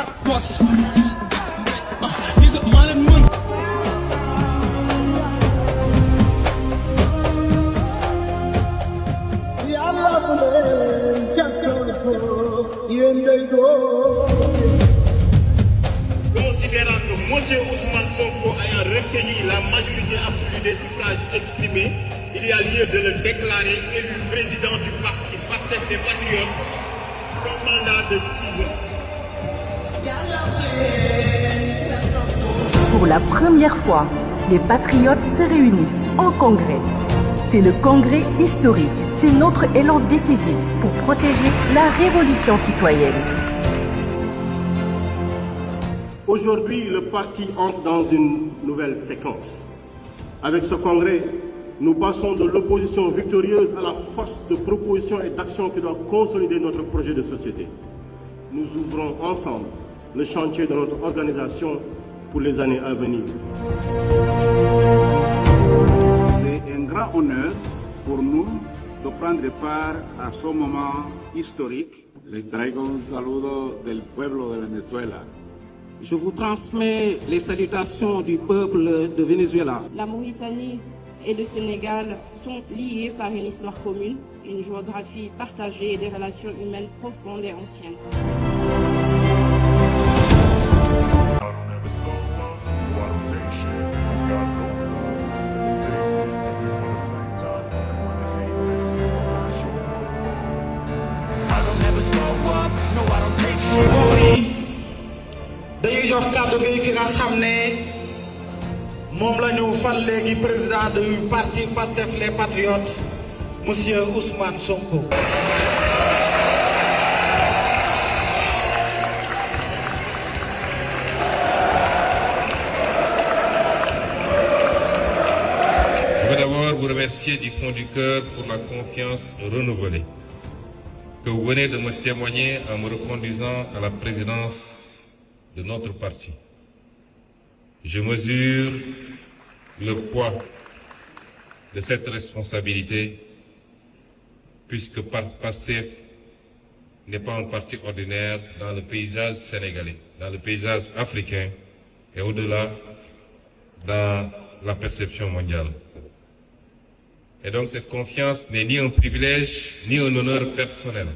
force. Nigga, man, man. Considérant que M. Ousmane Sonko ayant recueilli la majorité absolue des suffrages exprimés, il y a lieu de le déclarer élu président du parti Pastef des Patriotes pour un mandat de 6 ans. Pour la première fois, les patriotes se réunissent en congrès. C'est le congrès historique. C'est notre élan décisif pour protéger la révolution citoyenne. Aujourd'hui, le parti entre dans une nouvelle séquence. Avec ce congrès, nous passons de l'opposition victorieuse à la force de proposition et d'action qui doit consolider notre projet de société. Nous ouvrons ensemble le chantier de notre organisation pour les années à venir. C'est un grand honneur pour nous de prendre part a ce moment historique. Les traigo un saludo del pueblo de Venezuela. Je vous transmets les salutations du peuple de Venezuela. La Mauritanie et le Sénégal sont liés par une histoire commune, une géographie partagée et des relations humaines profondes et anciennes. dañuy jox kàddu gi ki nga xam ne moom la ñu fal léegi président du parti Pastef les Patriotes monsieur Ousmane Sonko. Je veux d'abord vous remercier du fond du cœur pour la confiance renouvelée que vous venez de me témoigner en me reconduisant à la présidence de notre parti. Je mesure le poids de cette responsabilité puisque Pastef n'est pas un parti ordinaire dans le paysage sénégalais, dans le paysage africain et au-delà dans la perception mondiale. Et donc cette confiance n'est ni un privilège ni un honneur personnel.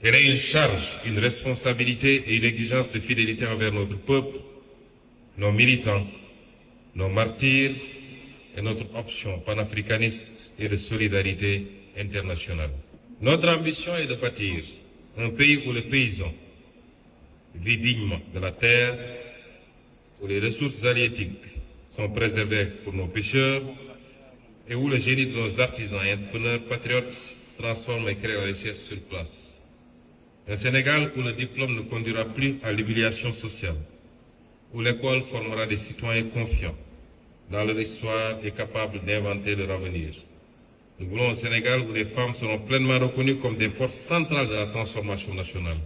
Elle est une charge, une responsabilité et une exigence de fidélité envers notre peuple, nos militants, nos martyrs et notre option panafricaniste et de solidarité internationale. Notre ambition est de bâtir un pays où le paysan vit dignement de la terre, où les ressources halieutiques sont préservées pour nos pêcheurs et où le génie de nos artisans et entrepreneurs patriotes transforme et crée la richesse sur place. Un Sénégal où le diplôme ne conduira plus à l'humiliation sociale, où l'école formera des citoyens confiants dans leur histoire et capables d'inventer leur avenir. Nous voulons un Sénégal où les femmes seront pleinement reconnues comme des forces centrales de la transformation nationale,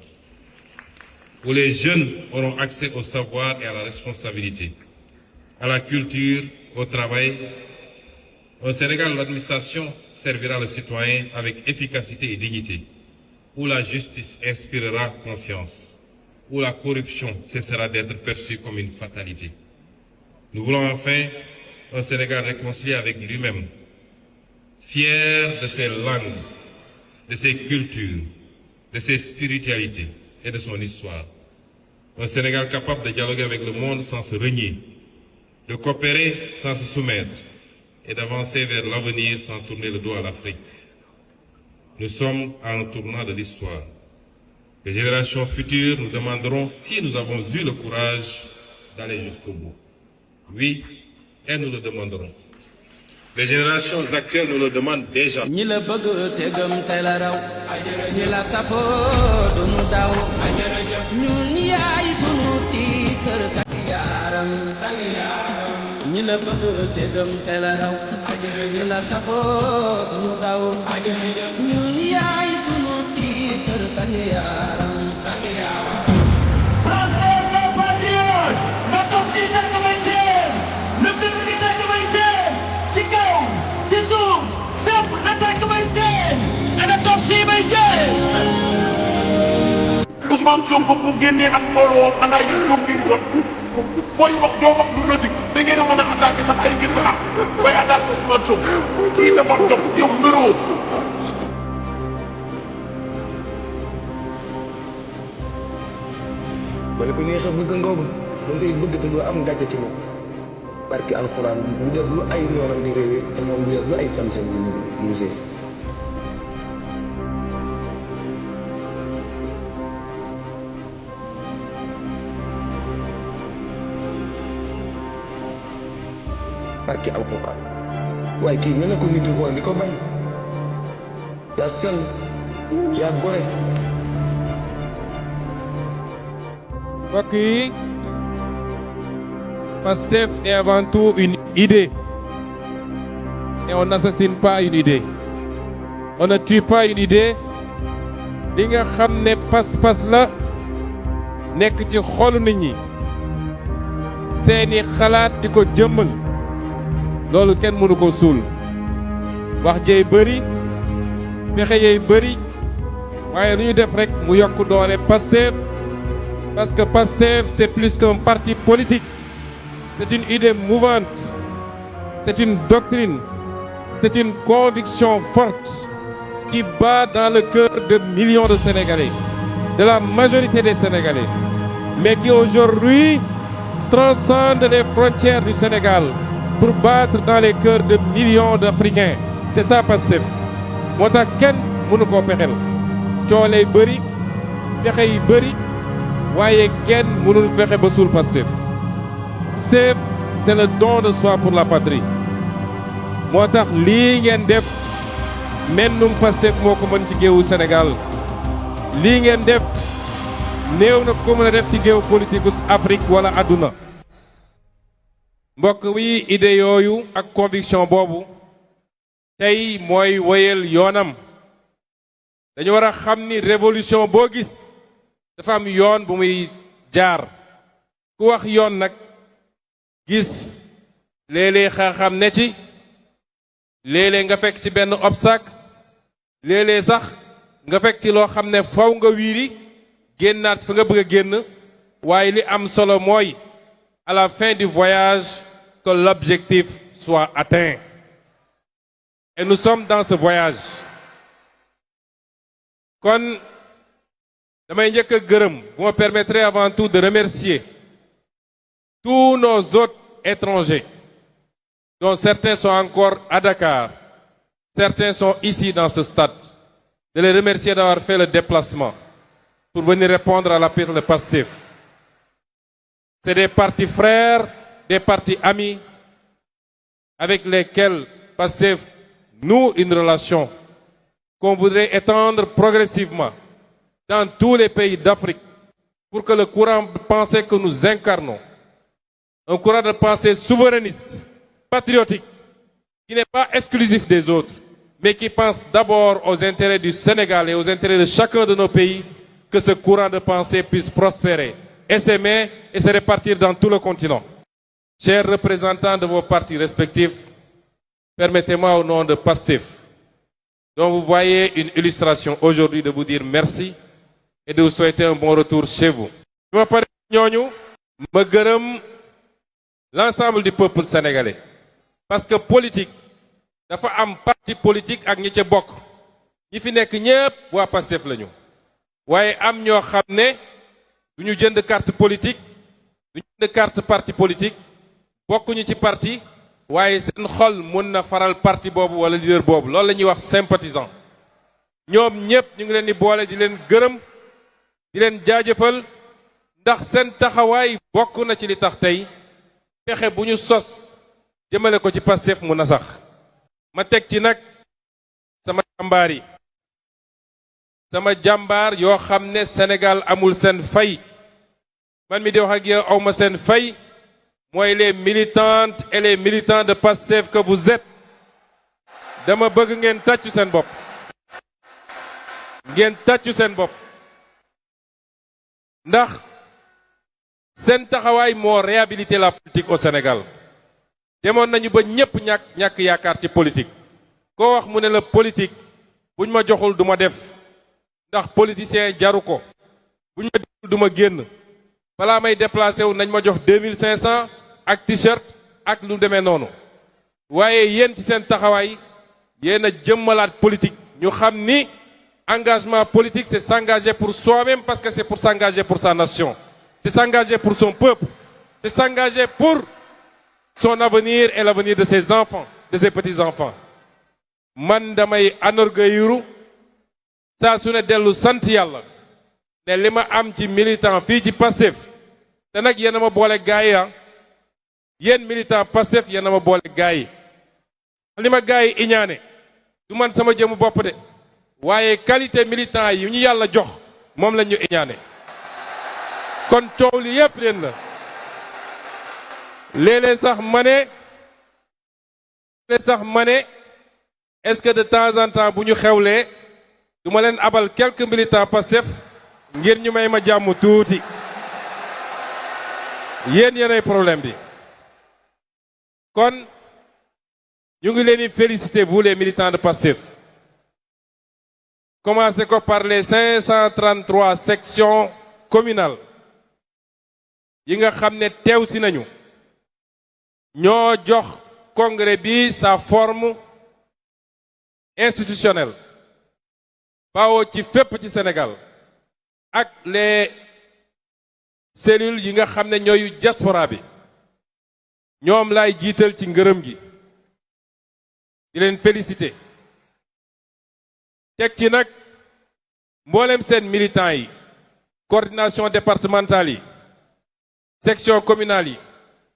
où les jeunes auront accès au savoir et à la responsabilité, à la culture, au travail. Un Sénégal où l'administration servira le citoyen avec efficacité et dignité, où la justice inspirera confiance, où la corruption cessera d'être perçue comme une fatalité. Nous voulons enfin un Sénégal réconcilié avec lui-même, fier de ses langues, de ses cultures, de ses spiritualités et de son histoire. Un Sénégal capable de dialoguer avec le monde sans se renier, de coopérer sans se soumettre et d'avancer vers l'avenir sans tourner le dos à l'Afrique. Nous sommes à un tournant de l'histoire. Les générations futures nous demanderont si nous avons eu le courage d'aller jusqu'au bout. Oui, et nous le demanderons. Les générations actuelles nous le demandent déjà. ñi la bëgg te gëm te la raw ñi la safoo duñu daw ñun yaay sunu tiitër sang yaaram ñi la bëgg te gëm te la raw ñi la safoo duñu daw ñun yaay sunu tiitër sang yaaram Ousmane Sonko bu génnee ak mbooloo xanaa yéen ñoom ngeen jot booy wax doo wax lu logique da ngeen a mën a attaqué sax ay ngir la bay attaqué Ousmane Sonko kii dafa dox yow ngëroo. ma ne ko neex a bëgg ngoogu da ngay bëgg te doo am gàcce ci moom barki alxuraan bu def lu ay noonam di réewee te moom bu def lu ay fansam di musée. barki alxuraan waaye kii nga ne ko nit di xool di ko bañ yaa sell yaa gore. mbokk yi Pastef est avant tout une idée et on n'assassine pas une idée, on ne tue pas une idée. li nga xam ne pas-pas la nekk ci xolu nit ñi seeni xalaat di ko jëmmal loolu kenn mënu ko suul wax jey bëri pexe yey bëri waaye lu ñu def rek mu yokk doole Pastef. Parce que Pastef, c'est plus qu'un parti politique. C'est une idée mouvante. C'est une doctrine. C'est une conviction forte qui bat dans le cœur de millions de Sénégalais, de la majorité des Sénégalais, mais qui aujourd'hui transcende les frontières du Sénégal pour battre dans les cœurs de millions d'Africains. C'est ça Pastef. moo tax kenn mënu koo pexel coow lay bëri pexe yi bëri waaye kenn mënul fexe ba suul Pastef. Pastef c'est le don de soi pour la patrie moo tax lii ngeen def mennum Pastef moo ko mën ci géewu Sénégal lii ngeen def néew na ko mën a def ci géew politique Afrique wala àdduna. mbokk wi idée yooyu ak conviction boobu tey mooy wéyal yoonam dañu war a xam ni révolution boo gis dafa am yoon bu muy jaar ku wax yoon nag gis léeg-léeg xam ne ci léeg-léeg nga fekk ci benn obstacle léeg-léeg sax nga fekk ci loo xam ne faw nga wiiri génnaat fa nga bëgg a génn waaye li am solo mooy à la fin du voyage que l'objectif soit atteint. Et nous sommes dans ce voyage. Kon damay njëkk a gërëm, vous me permettrez avant tout de remercier tous nos hôtes étrangers, dont certains sont encore à Dakar, certains sont ici dans ce stade, de les remercier d'avoir fait le déplacement pour venir répondre à l'appel de Pastef. C'est des partis frères, des partis amis avec lesquels Pastef noue une relation qu'on voudrait étendre progressivement dans tous les pays d'Afrique pour que le courant de pensée que nous incarnons, un courant de pensée souverainiste, patriotique, qui n'est pas exclusif des autres, mais qui pense d'abord aux intérêts du Sénégal et aux intérêts de chacun de nos pays, que ce courant de pensée puisse prospérer, s'aimer et se répartir dans tout le continent. Chers représentants de vos partis respectifs, permettez-moi au nom de Pastef, dont vous voyez une illustration aujourd'hui, de vous dire merci et de vous souhaiter un bon retour chez vous. Je me parle ñooñu ma gërëm l'ensemble du peuple sénégalais parce que politique dafa am parti politique ak ñi ca bokk ñi fi nekk ñépp waa Pastef lañu waaye am ñoo xam ne du ñu jënd carte politique du ñu jënd carte parti politique bokkuñu ci parti waaye seen xol mën na faral parti boobu wala leader boobu loolu la ñuy wax sympathisant ñoom ñépp ñu ngi leen di boole di leen gërëm di leen jaajëfal ndax seen taxawaay bokk na ci li tax tey pexe bu ñu sos jëmale ko ci Pastef mu na sax ma teg ci nag sama jàmbaar yi sama jàmbaar yoo xam ne Sénégal amul seen fay man mi di wax ak yow awma seen fay mooy les militantes et les militants de Pastef que vous êtes dama bëgg ngeen tàccu seen bopp ngeen tàccu seen bopp ndax seen taxawaay moo réhabilité la politique au Sénégal demoon nañu ba ñépp ñàkk yaakaar ci politique koo wax mu ne la politique buñ ma joxul du ma def ndax politicien jaru ko bu ñu ma du ma génn balaa may déplacé wu nañ ma jox 2500 ak t-shirt ak lu demee noonu waaye yéen ci seen taxawaay yéen a jëmmalaat politique ñu xam ni engagement politique c'est s'engager pour soi-même parce que c'est pour s'engager pour sa nation, c'est s'engager pour son peuple, c'est s'engager pour son avenir et l'avenir de ses enfants, de ses petits-enfants. Man damay anorgueilliru saa su ne dellu sant yàlla ne li ma am ci militant fii ci Pastef te nag yéen a ma boole gaay yi yéen militant Pastef yéen a ma boole gaay yi li ma gaay yi iñaane du man sama jëmu bopp de waaye qualité militant yi ñu yàlla jox moom lañ ñu iñaane kon coow li yépp leen la léeg-léeg sax ma ne est-ce que de temps en temps bu ñu xewlee du ma leen abal quelques militants Pastef ngir ñu may ma jàmm tuuti yéenay problème bi kon ñu ngi leen di féliciter vous les militants de Pastef commencez ko par les 533 sections communales yi nga xam ne teew si nañu ñoo jox congrès bi sa forme institutionnelle bawoo ci fépp ci Sénégal ak les cellules yi nga xam ne ñooyu diaspora bi ñoom laay jiital ci ngërëm gi di leen féliciter teg ci nag mboolem seen militants yi coordination départementale yi section communale yi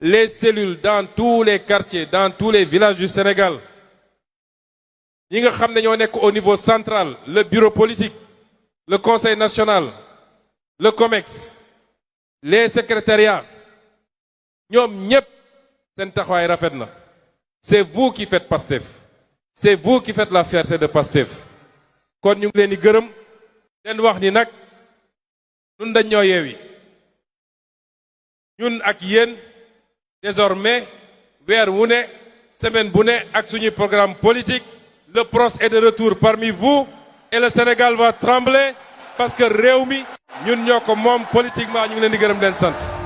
les cellules dans tous les quartiers dans tous les villages du Sénégal ñi nga xam ne ñoo nekk au niveau central le bureau politique le conseil national le COMEX les secrétariats ñoom ñépp seen taxawaay rafet na c'est vous qui faites Pastef c'est vous qui faites la fierté de Pastef kon ñu ngi leen di gërëm leen wax ni nag ñun dañ ñoo yeewi ñun ak yéen désormais weer wu ne semaine bu ne ak suñuy programme politique le PROS est de retour parmi vous et le Sénégal va trembler parce que réew mi ñun ñoo ko moom politiquement ñu ngi leen di gërëm leen sant